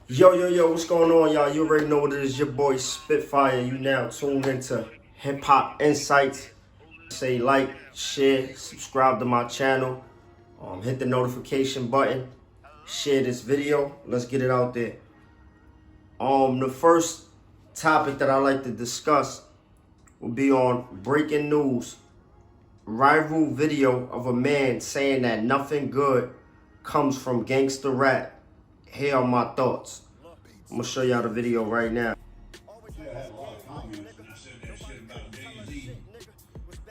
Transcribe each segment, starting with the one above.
Yo, what's going on, y'all? You already know what it is. Your boy Spitfire. You now tuned into Hip Hop Insights. Say like, share, subscribe to my channel. Hit the notification button. Share this video. Let's get it out there. The first topic that I like to discuss will be on breaking news. Rival video of a man saying that nothing good comes from gangster rap. Here are my thoughts. I'm gonna show y'all the video right now. I had a lot of comments when I said that shit about Jay-Z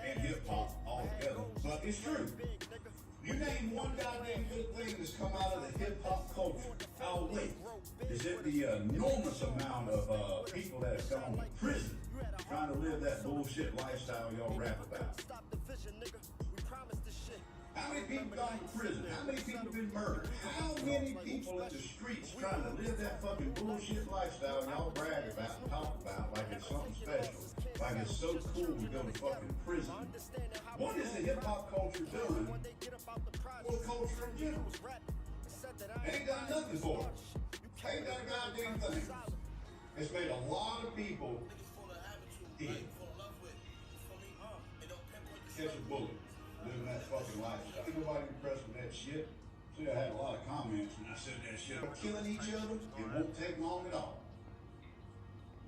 and hip hop all together, but it's true. You name one goddamn good thing that's come out of the hip hop culture. I'll wait. Is it the enormous amount of people that have gone to prison trying to live that bullshit lifestyle y'all rap about? How many people gone to prison? How many people been murdered? How many people in the streets trying to live that fucking bullshit lifestyle y'all brag about and talk about like it's something special, like it's so cool to go to fucking prison? What is the hip hop culture doing for the culture in general? They ain't done nothing for it. They ain't done a goddamn thing. It's made a lot of people dead. Catch a bullet. Living that fucking lifestyle. Ain't nobody impressed with that shit. See, I had a lot of comments when I said that shit. Killing each other, it won't take long at all.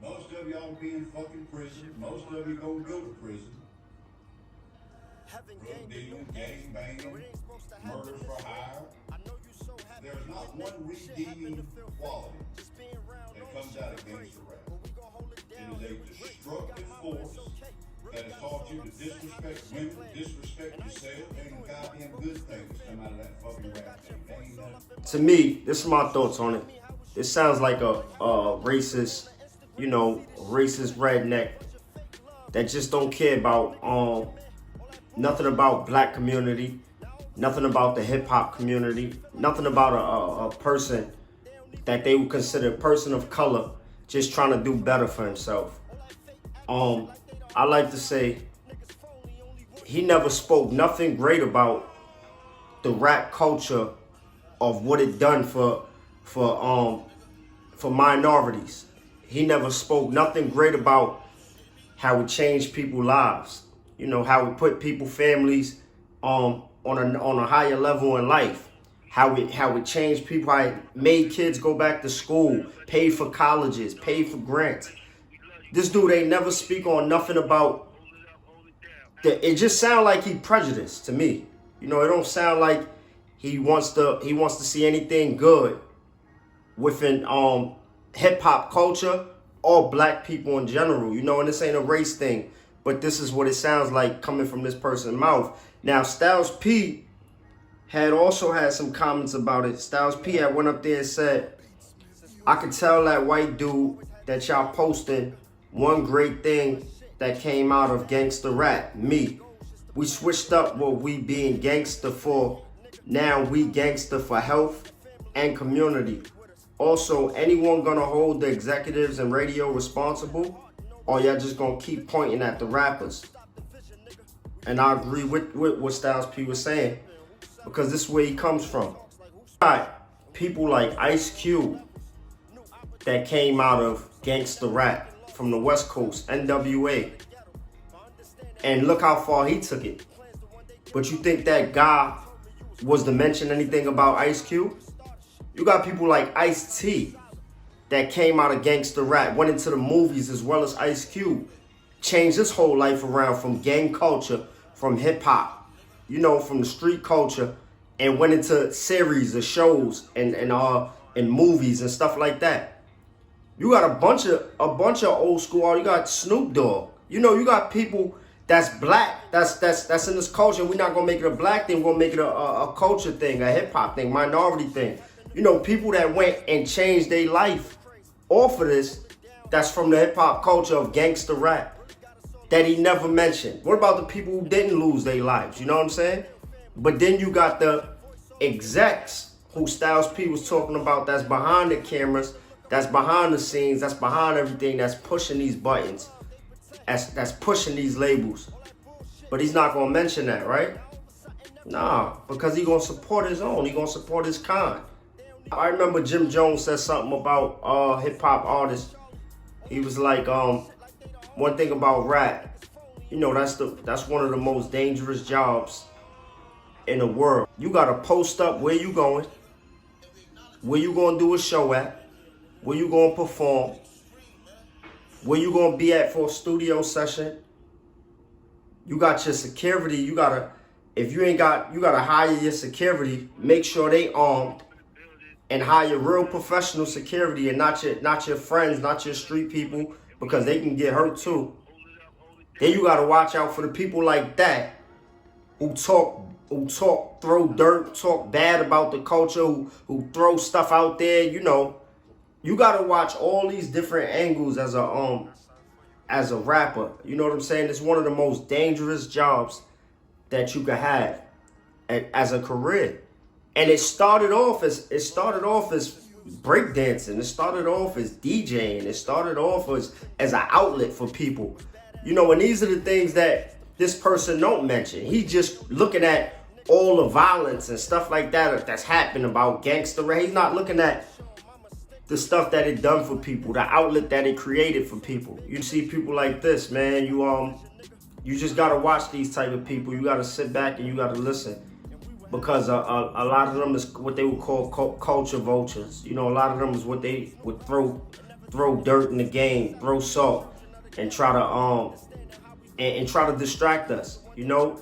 Most of y'all will be in fucking prison. Most of you gonna go to prison. Drug dealing, gang banging, murder for hire. There's not one redeeming quality that comes out of gangster rap. It is a destructive force that has taught you to disrespect women, disrespect yourself. Ain't goddamn good things come out of that fucking rap thing. To me, this is my thoughts on it. It sounds like a racist, racist redneck that just don't care about nothing about black community, nothing about the hip hop community, nothing about a person that they would consider a person of color, just trying to do better for himself. I like to say he never spoke nothing great about the rap culture of what it done for minorities. He never spoke nothing great about how it changed people's lives. How it put people, families on a higher level in life. How it changed people, how it made kids go back to school, paid for colleges, paid for grants. This dude ain't never speak on nothing about that. It just sound like he prejudiced to me. It don't sound like he wants to see anything good within hip hop culture or black people in general. And this ain't a race thing, but this is what it sounds like coming from this person's mouth. Now, Styles P also had some comments about it. Styles P had went up there and said, "I could tell that white dude that y'all posting one great thing that came out of gangster rap, me. We switched up what we being gangster for. Now we gangster for health and community. Also, anyone gonna hold the executives and radio responsible? Or y'all just gonna keep pointing at the rappers?" And I agree with what Styles P was saying, because this is where he comes from. Got people like Ice-Cube that came out of gangster rap from the West Coast, NWA. And look how far he took it. But you think that guy was to mention anything about Ice-Cube? You got people like Ice-T that came out of gangster rap, went into the movies as well as Ice-Cube. Changed his whole life around from gang culture, from hip hop, from the street culture, and went into series of shows and movies and stuff like that. You got a bunch of old school. You got Snoop Dogg. You got people that's black, that's in this culture. We're not gonna make it a black thing. We're gonna make it a culture thing, a hip hop thing, minority thing. People that went and changed their life off of this. That's from the hip hop culture of gangster rap that he never mentioned. What about the people who didn't lose their lives? You know what I'm saying? But then you got the execs who Styles P was talking about, that's behind the cameras, that's behind the scenes, that's behind everything, that's pushing these buttons, that's pushing these labels. But he's not gonna mention that, right? Nah, because he's gonna support his own. He's gonna support his kind. I remember Jim Jones said something about hip hop artists. He was like, one thing about rap, you know, that's one of the most dangerous jobs in the world. You gotta post up where you going, where you gonna do a show at, where you gonna perform, where you gonna be at for a studio session. You got your security. You gotta, if you ain't got, you gotta hire your security. Make sure they armed, and hire real professional security, and not your friends, not your street people, because they can get hurt too. Then you gotta watch out for the people like that who talk, throw dirt, talk bad about the culture, who throw stuff out there. You know, you gotta watch all these different angles as a rapper. You know what I'm saying? It's one of the most dangerous jobs that you can have as a career. And it started off as breakdancing. It started off as DJing. It started off as an outlet for people. You know, and these are the things that this person don't mention. He just looking at all the violence and stuff like that that's happening about Gangster rap. He's not looking at the stuff that it done for people, the outlet that it created for people. You see people like this, man. You just gotta watch these type of people. You gotta sit back and you gotta listen. Because a lot of them is what they would call culture vultures. You know, a lot of them is what they would throw dirt in the game, throw salt, and try to distract us. You know,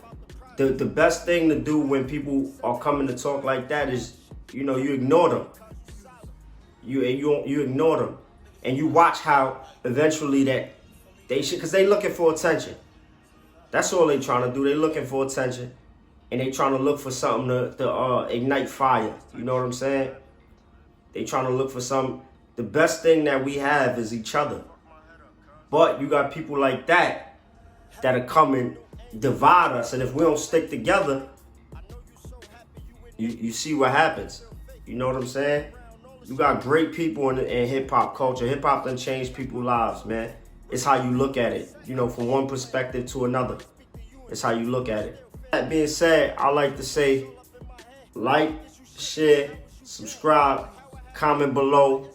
the best thing to do when people are coming to talk like that is, you know, you ignore them. You ignore them, and you watch how eventually that they should, because they looking for attention. That's all they trying to do. They looking for attention. And they trying to look for something to ignite fire. You know what I'm saying? They trying to look for something. The best thing that we have is each other. But you got people like that are coming divide us. And if we don't stick together, you see what happens. You know what I'm saying? You got great people in hip-hop culture. Hip-hop done changed people's lives, man. It's how you look at it. You know, from one perspective to another. It's how you look at it. That being said, I like to say like, share, subscribe, comment below.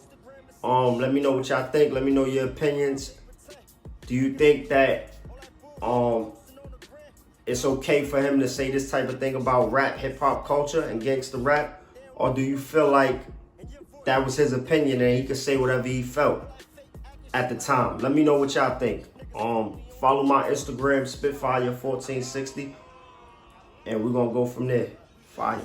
Let me know what y'all think. Let me know your opinions. Do you think that it's okay for him to say this type of thing about rap, hip-hop culture and gangster rap? Or do you feel like that was his opinion and he could say whatever he felt at the time? Let me know what y'all think. Follow my Instagram, Spitfire 1460. And we're going to go from there. Fire.